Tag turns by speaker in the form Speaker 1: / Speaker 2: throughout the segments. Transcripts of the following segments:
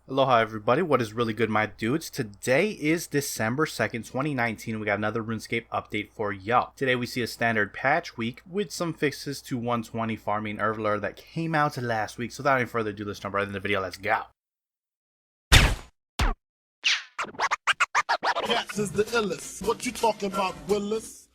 Speaker 1: Aloha everybody, what is really good my dudes? Today is December 2nd, 2019. We got another RuneScape update for y'all. Today we see a standard patch week with some fixes to 120 Farming Herblore that came out last week. So without any further ado, let's jump right into the video. Let's go.
Speaker 2: Cats is the illest. What you talking about, Willis?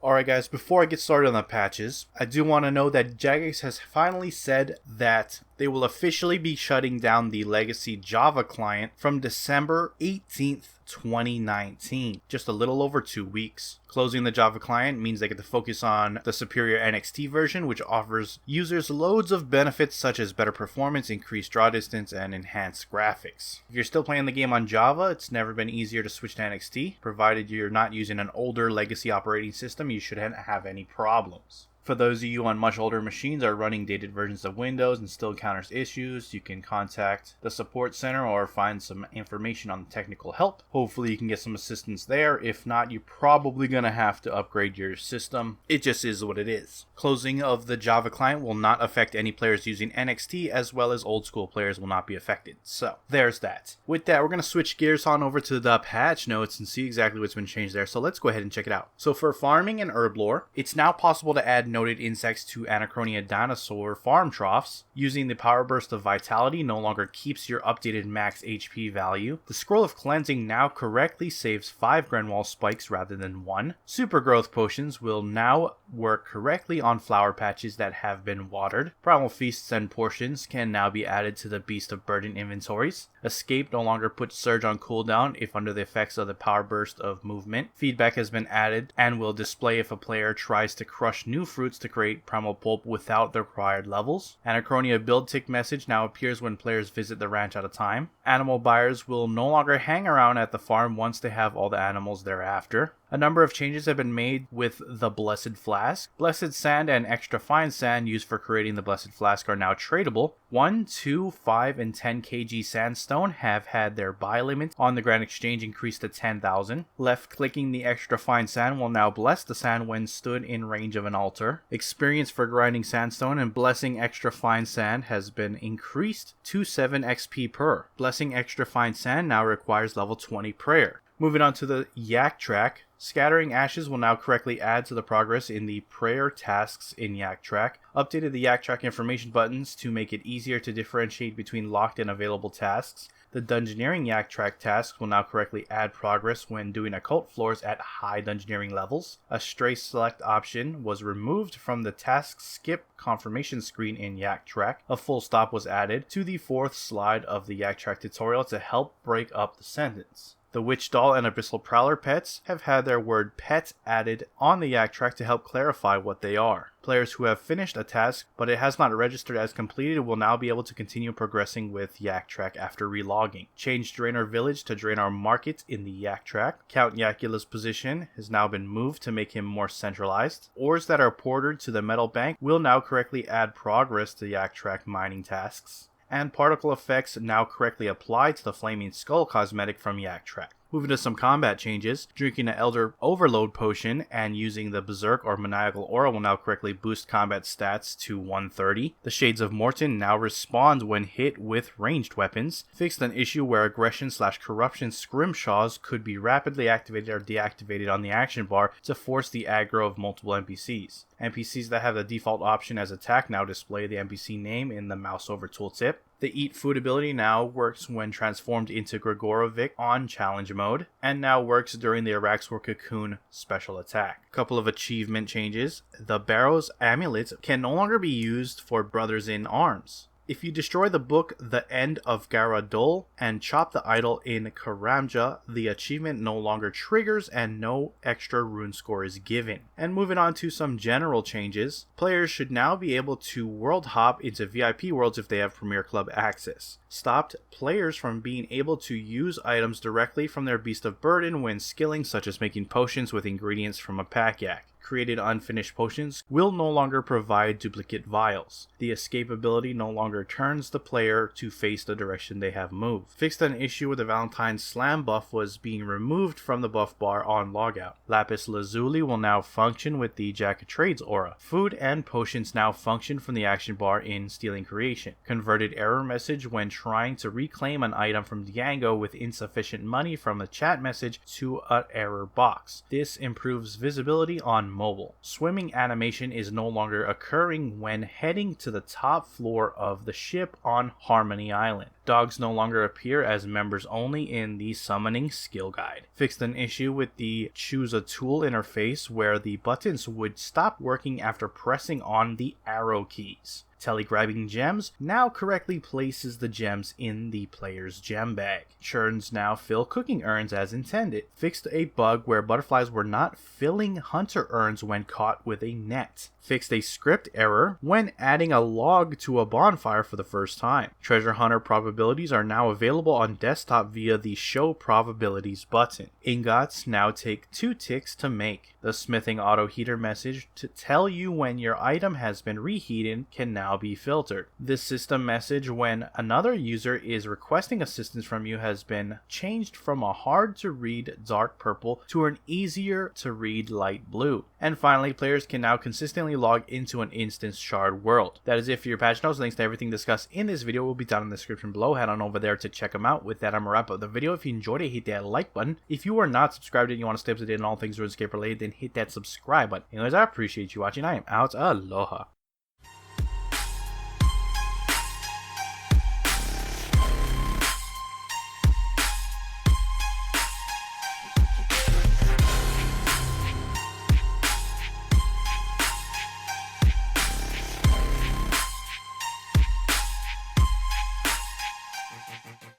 Speaker 1: Alright guys, before I get started on the patches, I do want to know that Jagex has finally said that they will officially be shutting down the legacy Java client from December 18th, 2019. Just a little over 2 weeks. Closing the Java client means they get to focus on the superior NXT version, which offers users loads of benefits such as better performance, increased draw distance, and enhanced graphics. If you're still playing the game on Java, it's never been easier to switch to NXT. Provided you're not using an older legacy operating system, you shouldn't have any problems. For those of you on much older machines are running dated versions of Windows and still encounters issues, you can contact the support center or find some information on the technical help. Hopefully you can get some assistance there. If not, you're probably going to have to upgrade your system. It just is what it is. Closing of the Java client will not affect any players using NXT, as well as old school players will not be affected. So there's that. With that, we're going to switch gears on over to the patch notes and see exactly what's been changed there. So let's go ahead and check it out. So for Farming and Herblore, it's now possible to add noted insects to Anachronia dinosaur farm troughs. Using the power burst of vitality no longer keeps your updated max HP value. The scroll of cleansing now correctly saves 5 Grenwall spikes rather than 1. Super growth potions will now work correctly on flower patches that have been watered. Primal feasts and portions can now be added to the Beast of Burden inventories. Escape no longer puts surge on cooldown if under the effects of the power burst of movement. Feedback has been added and will display if a player tries to crush new fruits to create primal pulp without the required levels. Anachronia build tick message now appears when players visit the ranch at a time. Animal buyers will no longer hang around at the farm once they have all the animals thereafter. A number of changes have been made with the Blessed Flask. Blessed Sand and Extra Fine Sand used for creating the Blessed Flask are now tradable. 1, 2, 5, and 10 kg sandstone have had their buy limit on the Grand Exchange increased to 10,000. Left-clicking the Extra Fine Sand will now bless the sand when stood in range of an altar. Experience for grinding sandstone and blessing Extra Fine Sand has been increased to 7 XP per. Blessing Extra Fine Sand now requires level 20 prayer. Moving on to the Yak track. Scattering ashes will now correctly add to the progress in the prayer tasks in Yak Track. Updated the Yak Track information buttons to make it easier to differentiate between locked and available tasks. The Dungeoneering Yak Track tasks will now correctly add progress when doing occult floors at high Dungeoneering levels. A stray select option was removed from the task skip confirmation screen in Yak Track. A full stop was added to the 4th slide of the Yak Track tutorial to help break up the sentence. The Witch Doll and Abyssal Prowler pets have had their word pet added on the Yak Track to help clarify what they are. Players who have finished a task but it has not registered as completed will now be able to continue progressing with Yak Track after relogging. Change Draenor Village to Draenor Market in the Yak Track. Count Yakula's position has now been moved to make him more centralized. Ores that are ported to the Metal Bank will now correctly add progress to Yak Track mining tasks. And particle effects now correctly apply to the Flaming Skull cosmetic from Yak Track. Moving to some combat changes, drinking an Elder Overload potion and using the Berserk or Maniacal Aura will now correctly boost combat stats to 130. The Shades of Morton now respond when hit with ranged weapons. Fixed an issue where aggression/corruption scrimshaws could be rapidly activated or deactivated on the action bar to force the aggro of multiple NPCs. NPCs that have the default option as attack now display the NPC name in the mouse over tooltip. The Eat Food ability now works when transformed into Gregorovic on challenge mode, and now works during the Araxor Cocoon special attack. A couple of achievement changes. The Barrow's Amulet can no longer be used for Brothers in Arms. If you destroy the book The End of Garadol and chop the idol in Karamja, the achievement no longer triggers and no extra rune score is given. And moving on to some general changes, players should now be able to world hop into VIP worlds if they have Premier Club access. Stopped players from being able to use items directly from their Beast of Burden when skilling, such as making potions with ingredients from a pack yak. created unfinished potions will no longer provide duplicate vials. The escape ability no longer turns the player to face the direction they have moved. Fixed an issue with the Valentine's Slam buff was being removed from the buff bar on logout. Lapis Lazuli will now function with the Jack of Trades aura. Food and potions now function from the action bar in Stealing Creation. Converted error message when trying to reclaim an item from Django with insufficient money from a chat message to an error box. This improves visibility on mobile. Swimming animation is no longer occurring when heading to the top floor of the ship on Harmony Island. Dogs no longer appear as members only in the summoning skill guide. Fixed an issue with the choose a tool interface where the buttons would stop working after pressing on the arrow keys. Telegrabbing gems now correctly places the gems in the player's gem bag. Churns now fill cooking urns as intended. Fixed a bug where butterflies were not filling hunter urns when caught with a net. Fixed a script error when adding a log to a bonfire for the first time. Treasure hunter probabilities are now available on desktop via the show probabilities button. Ingots now take 2 ticks to make. The smithing auto heater message to tell you when your item has been reheated can now be filtered. This system message when another user is requesting assistance from you has been changed from a hard to read dark purple to an easier to read light blue. And finally, players can now consistently log into an instance shard world. That is it for your patch notes. Links to everything discussed in this video will be down in the description below. Head on over there to check them out. With that, I'm gonna wrap up the video. If you enjoyed it, hit that like button. If you are not subscribed and you want to stay up to date on all things RuneScape related, then hit that subscribe button. Anyways, I appreciate you watching. I am out. Aloha.